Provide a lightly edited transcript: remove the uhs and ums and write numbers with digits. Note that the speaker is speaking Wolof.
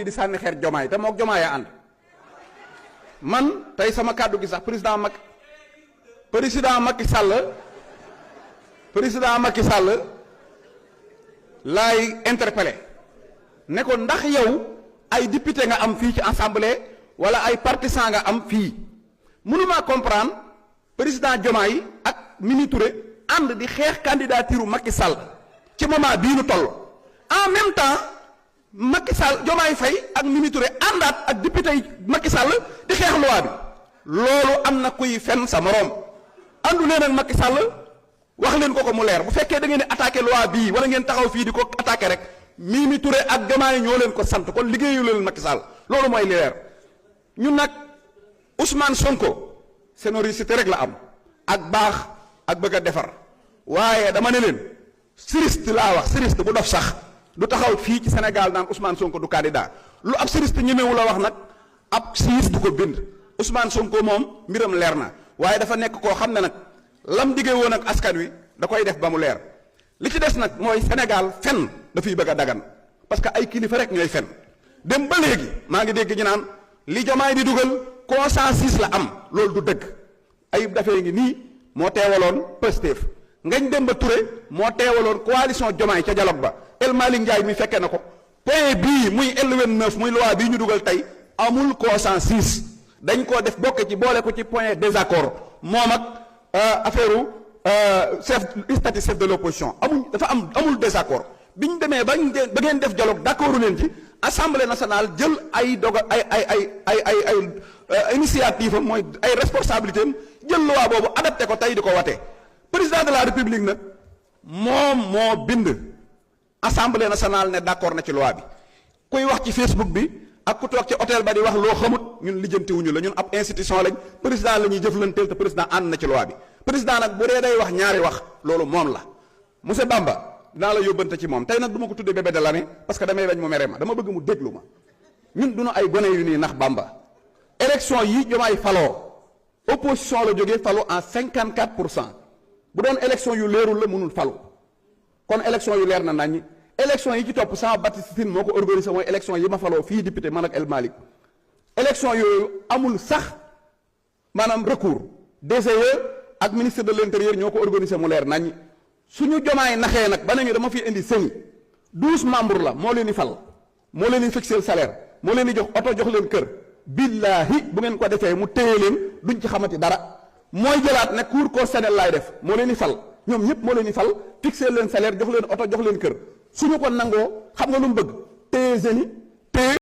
di sànni xeer jomaay te mook jomaay a ànd man tey sama kàddu gi sax président Macky Sall laay interpellé ne ko ndax yow ay député nga am fii ci assemblée wala ay partisans nga am fii mënuma comprendre président Diomaye ak Mimi Touré ànd di xeex candidature Macky Sall ci moment bii nu toll en même temps Macky Sall Diomaye Faye ak Mimi Touré àndaat ak député yi Macky Sall di xeex loi bi loolu am na kuy fen sa moroom àndu leen ak Macky Sall wax leen ko mu leer bu fekkee da ngeen di attaqué loi bii wala ngeen taxaw fii di ko attaqué rek Mimi Touré ak Diomaye ñoo leen ko sant kon liggéeyu leen Macky Sall loolu mooy li leer ñun nag Ousmane Sonko scénariste rek la am ak baax ak bëgg a defar waaye dama ne leen siriste laa wax siriste bu dof sax du taxaw fii ci Sénégal naan Ousmane Sonko du candidat lu ab siriste ñemewu la wax nag ab siis du ko bind Ousmane Sonko moom mbiram leer na waaye dafa nekk koo xam ne nag lam diggee woon ak askan wi da koy def ba mu leer li ci des nag mooy Sénégal fen dafay bëgg a dagan parce que ay kilifa rek ñooy fen dem ba léegi maa ngi dégg ñu naan li Diomaye di dugal consensus la am loolu du dëgg Ayib Daffé ngi nii moo teewaloon Pastef Ngagne Demba Touré moo teewaloon coalition Diomaye ca dialogue ba El Malick Ndiaye mi fekke na ko point bii muy L29 muy loi bii ñu dugal tey amul consensus dañ koo def bokk ci boole ko ci point désaccord moom ak affaire chef de l'opposition amul désaccord bi ñu demee ba ngeen def dialogue d'accordu leen ci assemblée nationale jël ay dogal ay initiative am mooy ay responsabilité am jël loi boobu adapté ko tey di ko watee président de la république nag moom moo bind assemblée nationale ne d'accord na ci loi bi kuy wax ci Facebook bi ak ku toog ci hôtel ba di wax loo xamut ñun lijjantiwuñu la ñun ab institution lañ président la ñuy jëflanteel te président ànd na ci loi bi président nag bu dee day wax ñaari wax loolu moom la monsieur Bamba dinaa la yóbbante ci moom tey nag du ma ko tuddee bébé de l'année parce que damay bañ mu mere ma dama bëgg mu déglu ma ñun duñu ay gone yu nii nax Bamba élection yi Diomaye faloo opposition la jógee faloo en 54% bu doon élection yu leerul la mënul falu kon élection yu leer na naññi élection yi ci topp sama Baptiste Tine moo ko organisé mooy élection yi ma faloo fii député man ak El Malick élection yooyu amul sax maanaam recours DGE ak ministre de l'intérieur ñoo ko organisé mu leer naññi suñu Diomaye naxee nag ba nañu dama fi indi sëñ 12 membres la moo leen di fal moo leen di fixer salaire moo leen di jox oto jox leen kër billaahi bu ngeen ko defee mu téye leen duñ ci xamati dara mooy jëlaat ne cour constitutionnel laay def moo leen di fal ñoom ñëpp moo leen di fal fixer leen salaire jox leen oto jox leen kër suñu ko nangoo xam nga lu mu bëgg téye jeunes yi